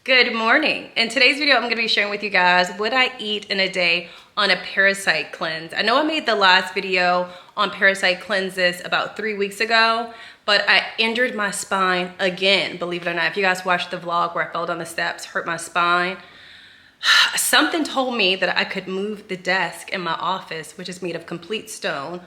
Good morning. In today's video, I'm going to be sharing with you guys what I eat in a day on a parasite cleanse. I know I made the last video on parasite cleanses about 3 weeks ago, but I injured my spine again, believe it or not. If you guys watched the vlog where I fell down the steps, hurt my spine, something told me that I could move the desk in my office, which is made of complete stone,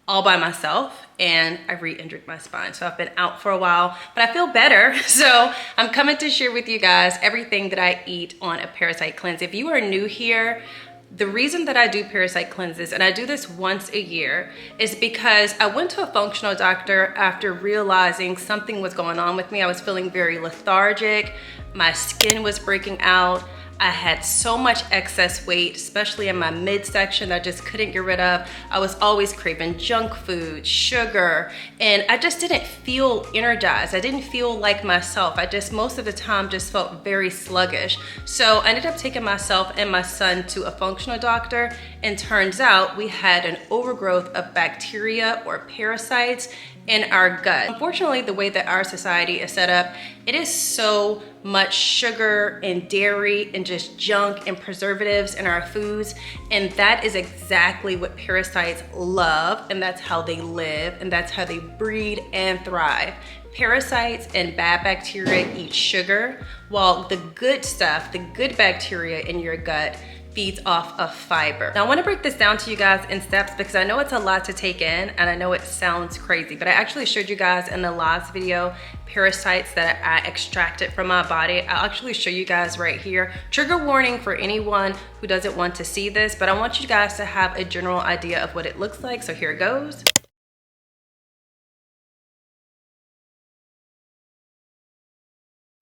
all by myself, and I re-injured my spine. So I've been out for a while, but I feel better. So I'm coming to share with you guys everything that I eat on a parasite cleanse. If you are new here, the reason that I do parasite cleanses, and I do this once a year, is because I went to a functional doctor after realizing something was going on with me. I was feeling very lethargic. My skin was breaking out. I had so much excess weight, especially in my midsection, that I just couldn't get rid of. I was always craving junk food, sugar, and I just didn't feel energized. I didn't feel like myself. I just, most of the time, just felt very sluggish. So I ended up taking myself and my son to a functional doctor, and turns out we had an overgrowth of bacteria or parasites in our gut. Unfortunately, the way that our society is set up, it is so much sugar and dairy and just junk and preservatives in our foods, and that is exactly what parasites love, and that's how they live, and that's how they breed and thrive. Parasites and bad bacteria eat sugar, while the good stuff, the good bacteria in your gut, feeds off of fiber. Now I want to break this down to you guys in steps because I know it's a lot to take in and I know it sounds crazy, but I actually showed you guys in the last video parasites that I extracted from my body. I'll actually show you guys right here. Trigger warning for anyone who doesn't want to see this, but I want you guys to have a general idea of what it looks like. So here it goes.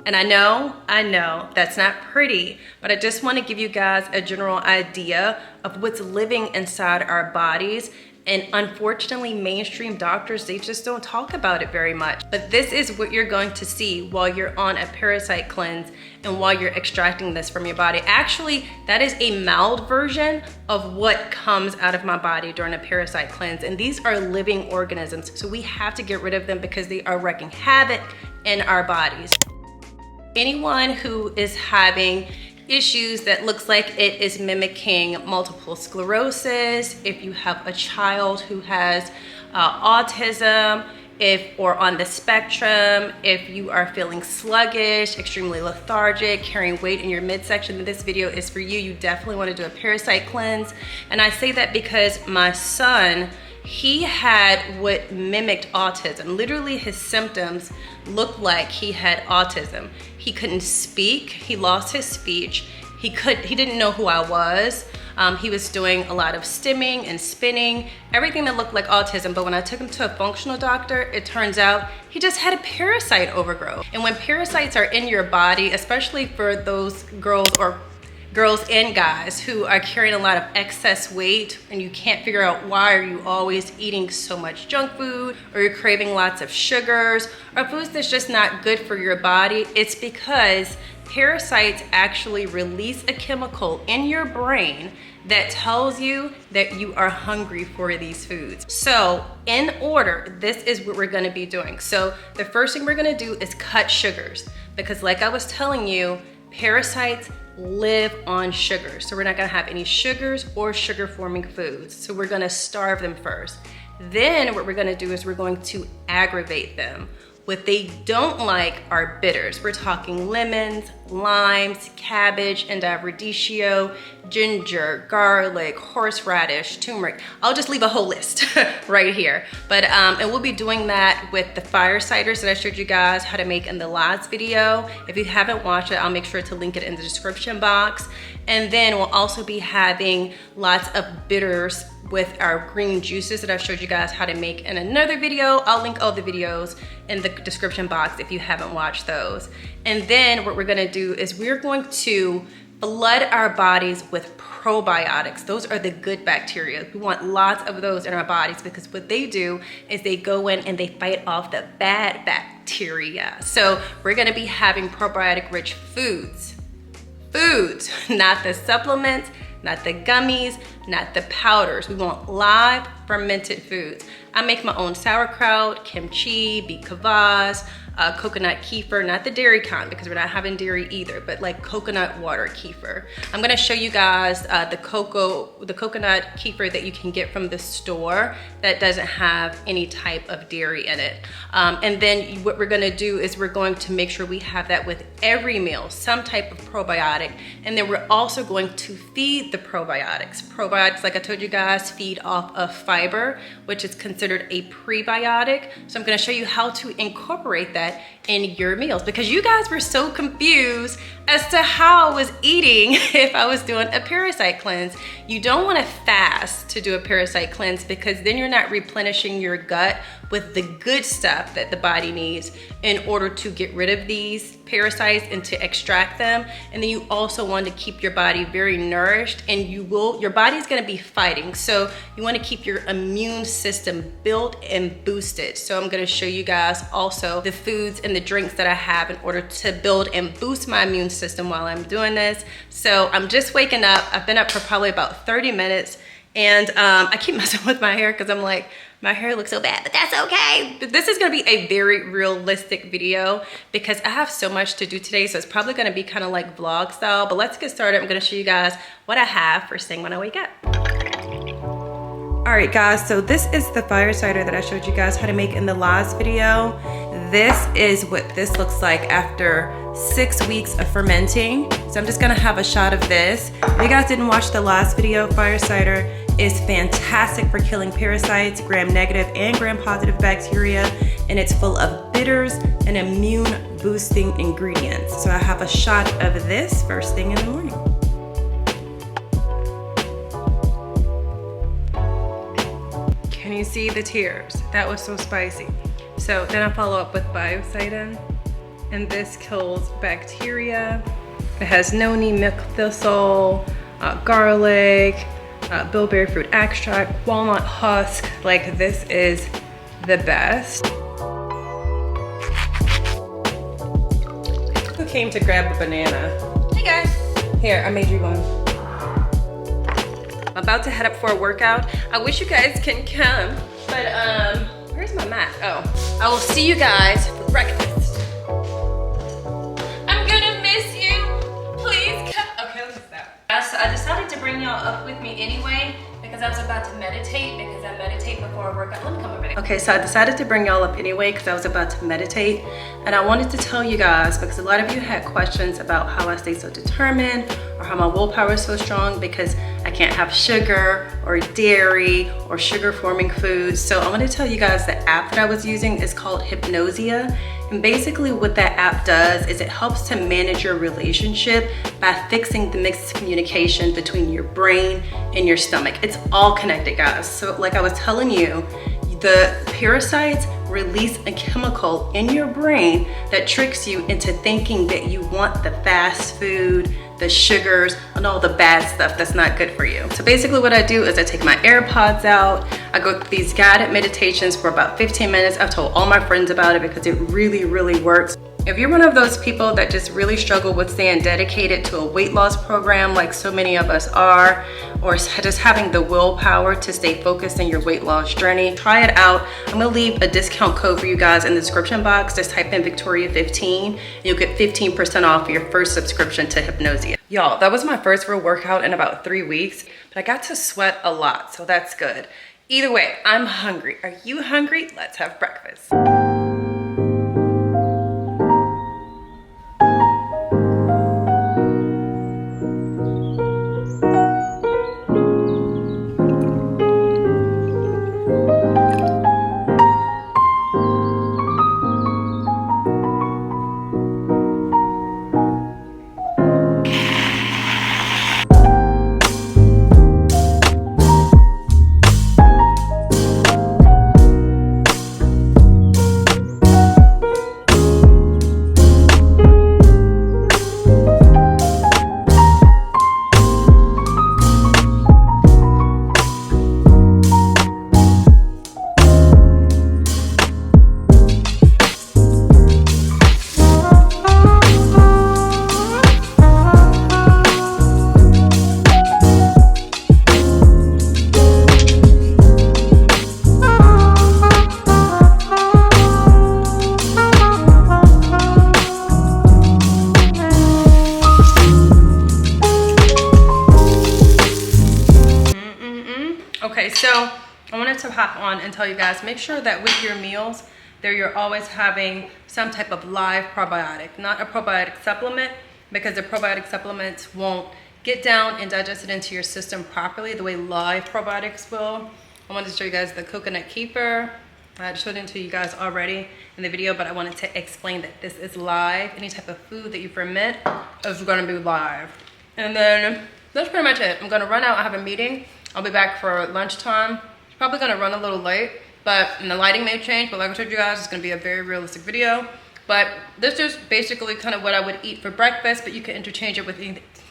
And I know that's not pretty, but I just want to give you guys a general idea of what's living inside our bodies. And unfortunately, mainstream doctors, they just don't talk about it very much. But this is what you're going to see while you're on a parasite cleanse and while you're extracting this from your body. Actually, that is a mild version of what comes out of my body during a parasite cleanse. And these are living organisms, so we have to get rid of them because they are wreaking havoc in our bodies. Anyone who is having issues that looks like it is mimicking multiple sclerosis, if you have a child who has autism, or on the spectrum, if you are feeling sluggish, extremely lethargic, carrying weight in your midsection, then this video is for you. You definitely want to do a parasite cleanse. And I say that because my son, he had what mimicked autism. Literally his symptoms looked like he had autism. He couldn't speak, he lost his speech, he didn't know who I was. He was doing a lot of stimming and spinning, everything that looked like autism. But when I took him to a functional doctor, it turns out he just had a parasite overgrowth. And when parasites are in your body, especially for those girls and guys who are carrying a lot of excess weight and you can't figure out why are you always eating so much junk food, or you're craving lots of sugars or foods that's just not good for your body, it's because parasites actually release a chemical in your brain that tells you that you are hungry for these foods. So in order, this is what we're gonna be doing. So the first thing we're gonna do is cut sugars, because like I was telling you, parasites live on sugar. So we're not gonna have any sugars or sugar forming foods. So we're gonna starve them first. Then what we're gonna do is we're going to aggravate them. What they don't like are bitters. We're talking lemons, limes, cabbage, endive, ginger, garlic, horseradish, turmeric. I'll just leave a whole list right here. But and we'll be doing that with the fire ciders that I showed you guys how to make in the last video. If you haven't watched it, I'll make sure to link it in the description box. And then we'll also be having lots of bitters with our green juices that I've showed you guys how to make in another video. I'll link all the videos in the description box if you haven't watched those. And then what we're gonna do is we're going to flood our bodies with probiotics. Those are the good bacteria. We want lots of those in our bodies because what they do is they go in and they fight off the bad bacteria. So we're gonna be having probiotic rich foods, not the supplements, not the gummies, not the powders. We want live fermented foods. I make my own sauerkraut, kimchi, beet kvass, coconut kefir, not the dairy kind because we're not having dairy either, but like coconut water kefir. I'm gonna show you guys the coconut kefir that you can get from the store that doesn't have any type of dairy in it. And then what we're gonna do is we're going to make sure we have that with every meal, some type of probiotic. And then we're also going to feed the probiotics. Probiotics, like I told you guys, feed off of fiber, which is considered a prebiotic. So I'm gonna show you how to incorporate that in your meals because you guys were so confused as to how I was eating if I was doing a parasite cleanse. You don't want to fast to do a parasite cleanse because then you're not replenishing your gut with the good stuff that the body needs in order to get rid of these parasites and to extract them. And then you also want to keep your body very nourished, and your body's going to be fighting. So you want to keep your immune system built and boosted. So I'm going to show you guys also the foods and the drinks that I have in order to build and boost my immune system while I'm doing this. So I'm just waking up. I've been up for probably about 30 minutes, and I keep messing with my hair because I'm like, my hair looks so bad, but that's okay. But this is gonna be a very realistic video because I have so much to do today, so it's probably gonna be kind of like vlog style, but let's get started. I'm gonna show you guys what I have first thing when I wake up. All right, guys, so this is the fire cider that I showed you guys how to make in the last video. This is what this looks like after 6 weeks of fermenting. So I'm just gonna have a shot of this. If you guys didn't watch the last video, fire cider is fantastic for killing parasites, gram-negative and gram-positive bacteria, and it's full of bitters and immune-boosting ingredients. So I have a shot of this first thing in the morning. Can you see the tears? That was so spicy. So then I follow up with Biocidin, and this kills bacteria. It has noni, milk thistle, garlic, bilberry fruit extract, walnut husk. Like, this is the best. Who came to grab a banana? Hey guys. Here, I made you one. I'm about to head up for a workout. I wish you guys can come, but where's my mat? Oh, I will see you guys for breakfast. I'm gonna miss you. Please come. Okay, let's stop. So I decided to bring y'all up with me anyway because I was about to meditate because I meditate before I work out. Let me come over there. Okay, so I decided to bring y'all up anyway because I was about to meditate, and I wanted to tell you guys because a lot of you had questions about how I stay so determined or how my willpower is so strong because I can't have sugar or dairy or sugar forming foods. So I want to tell you guys the app that I was using is called Hypnosia. And basically what that app does is it helps to manage your relationship by fixing the mixed communication between your brain and your stomach. It's all connected, guys. So like I was telling you, the parasites release a chemical in your brain that tricks you into thinking that you want the fast food, the sugars, and all the bad stuff that's not good for you. So basically what I do is I take my AirPods out, I go through these guided meditations for about 15 minutes. I've told all my friends about it because it really, really works. If you're one of those people that just really struggle with staying dedicated to a weight loss program like so many of us are, or just having the willpower to stay focused in your weight loss journey, try it out. I'm gonna leave a discount code for you guys in the description box. Just type in Victoria15 and you'll get 15% off your first subscription to Hypnosia. Y'all, that was my first real workout in about 3 weeks, but I got to sweat a lot, so that's good. Either way, I'm hungry. Are you hungry? Let's have breakfast. so I wanted to hop on and tell you guys, make sure that with your meals, that you're always having some type of live probiotic, not a probiotic supplement, because the probiotic supplements won't get down and digest it into your system properly the way live probiotics will. I wanted to show you guys the coconut kefir. I showed it to you guys already in the video, but I wanted to explain that this is live. Any type of food that you ferment is gonna be live. And then that's pretty much it. I'm gonna run out, I have a meeting. I'll be back for lunchtime. It's probably gonna run a little late, but and the lighting may change, but like I told you guys, it's gonna be a very realistic video. But this is basically kind of what I would eat for breakfast, but you can interchange it with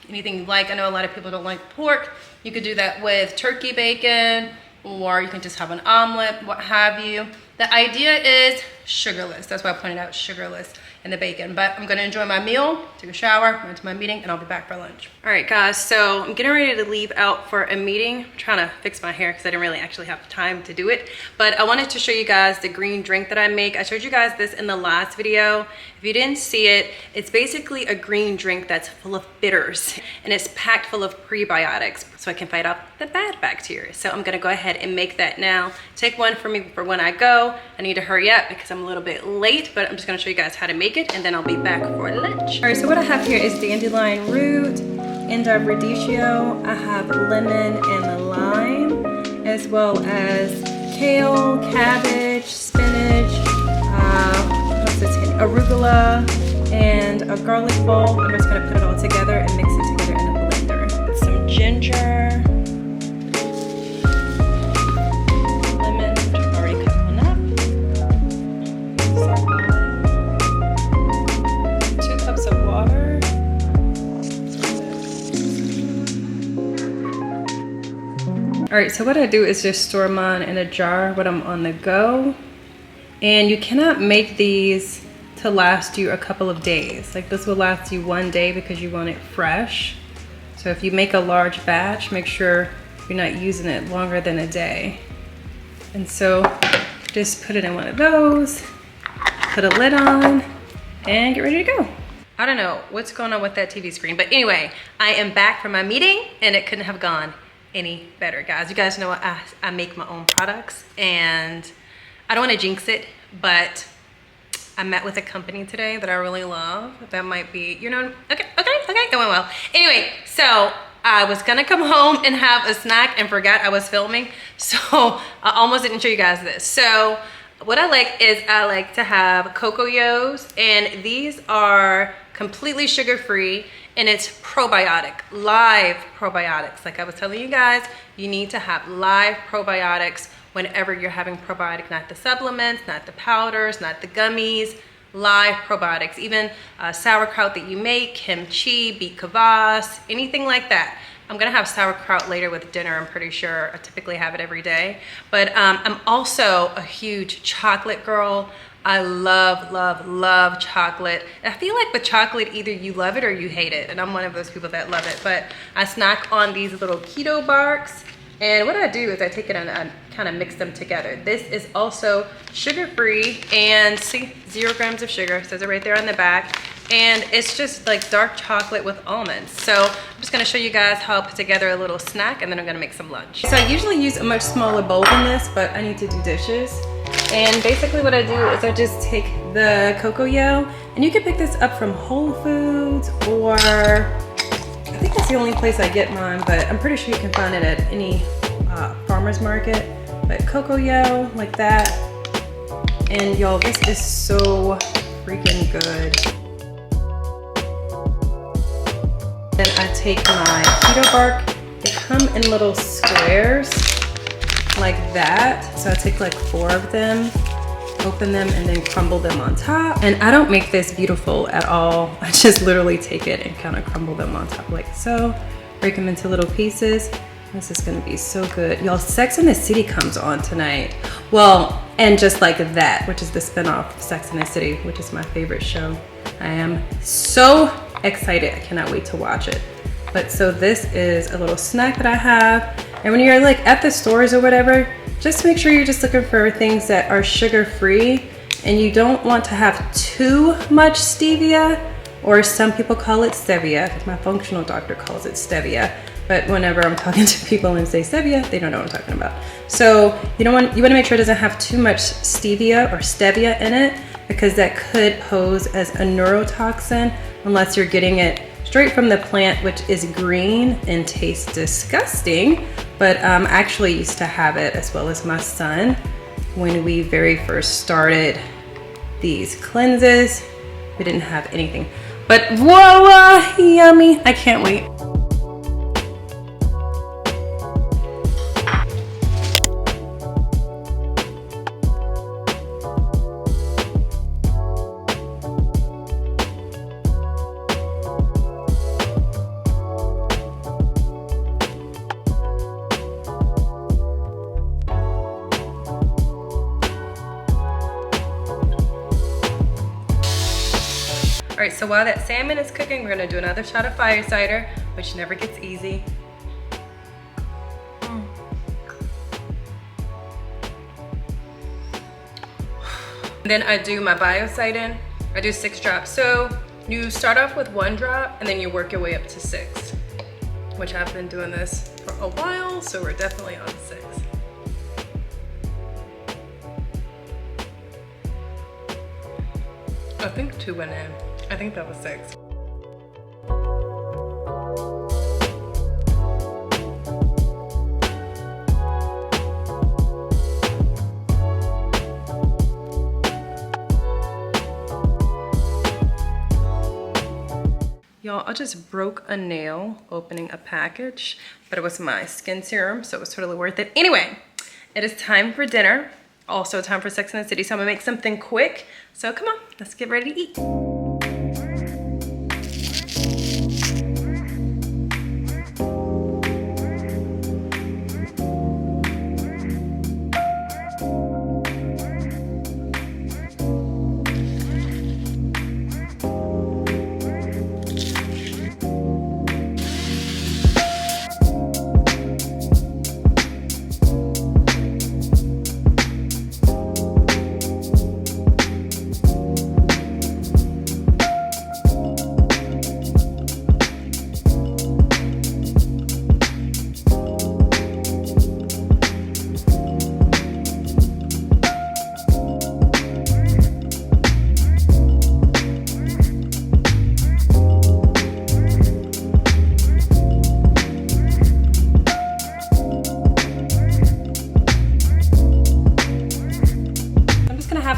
anything you like. I know a lot of people don't like pork. You could do that with turkey bacon, or you can just have an omelet, what have you. The idea is sugarless. That's why I pointed out sugarless in the bacon. But I'm gonna enjoy my meal, take a shower, run to my meeting, and I'll be back for lunch. All right, guys, so I'm getting ready to leave out for a meeting. I'm trying to fix my hair because I didn't really actually have time to do it. But I wanted to show you guys the green drink that I make. I showed you guys this in the last video. If you didn't see it, it's basically a green drink that's full of bitters, and it's packed full of prebiotics, so I can fight off the bad bacteria. So I'm gonna go ahead and make that now. Take one for me for when I go. I need to hurry up because I'm a little bit late, but I'm just gonna show you guys how to make it, and then I'll be back for lunch. All right, so what I have here is dandelion root, endive radicchio. I have lemon and lime, as well as kale, cabbage, spinach, arugula, and a garlic bowl. I'm just gonna put it all together and mix it together in a blender. Some ginger, lemon, which I've already cut one up, 2 cups of water. All right, so what I do is just store mine in a jar when I'm on the go. And you cannot make these to last you a couple of days. Like this will last you 1 day because you want it fresh. So if you make a large batch, make sure you're not using it longer than a day. And so just put it in one of those, put a lid on, and get ready to go. I don't know what's going on with that TV screen, but anyway, I am back from my meeting and it couldn't have gone any better, guys. You guys know I make my own products, and I don't want to jinx it, but I met with a company today that I really love. That might be, you know, okay, it went well. Anyway, so I was gonna come home and have a snack and forgot I was filming. So I almost didn't show you guys this. So what I like is I like to have cocoyos, and these are completely sugar-free, and it's probiotic, live probiotics. Like I was telling you guys, you need to have live probiotics whenever you're having probiotic, not the supplements, not the powders, not the gummies, live probiotics. Even sauerkraut that you make, kimchi, beet kvass, anything like that. I'm gonna have sauerkraut later with dinner, I'm pretty sure. I typically have it every day. But I'm also a huge chocolate girl. I love chocolate. I feel like with chocolate, either you love it or you hate it. And I'm one of those people that love it. But I snack on these little keto bars. And what I do is I take it and I kind of mix them together. This is also sugar-free, and see, 0 grams of sugar, it says it right there on the back. And it's just like dark chocolate with almonds. So I'm just gonna show you guys how I put together a little snack, and then I'm gonna make some lunch. So I usually use a much smaller bowl than this, but I need to do dishes. And basically what I do is I just take the cocoyo, and you can pick this up from Whole Foods, or I think that's the only place I get mine, but I'm pretty sure you can find it at any farmer's market. But cocoyo, like that. And y'all, this is so freaking good. Then I take my keto bark. They come in little squares like that. So I take like 4 of them, open them, and then crumble them on top. And I don't make this beautiful at all. I just literally take it and kind of crumble them on top like so. Break them into little pieces. This is gonna be so good. Y'all, Sex and the City comes on tonight. Well, and Just Like That, which is the spinoff of Sex and the City, which is my favorite show. I am so excited. I cannot wait to watch it. But so this is a little snack that I have. And when you're like at the stores or whatever, just make sure you're just looking for things that are sugar-free, and you don't want to have too much stevia, or some people call it stevia. My functional doctor calls it stevia. but whenever I'm talking to people and say stevia, they don't know what I'm talking about. So you want to make sure it doesn't have too much stevia or stevia in it, because that could pose as a neurotoxin unless you're getting it straight from the plant, which is green and tastes disgusting. But I actually used to have it, as well as my son, when we very first started these cleanses. We didn't have anything, but voila, yummy. I can't wait. All right, so while that salmon is cooking, we're gonna do another shot of fire cider, which never gets easy. Then I do my Biocidin. I do 6 drops. So you start off with 1 drop and then you work your way up to 6, which I've been doing this for a while, so we're definitely on 6. I think 2 went in. I think that was 6. Y'all, I just broke a nail opening a package, but it was my skin serum, so it was totally worth it. Anyway, it is time for dinner. Also time for Sex and the City, so I'm gonna make something quick. So come on, let's get ready to eat.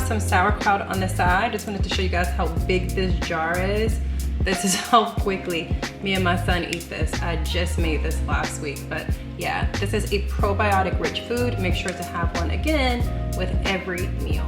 Some sauerkraut on the side. Just wanted to show you guys how big this jar is. This is how quickly me and my son eat this. I just made this last week, but yeah, this is a probiotic rich food. Make sure to have one again with every meal.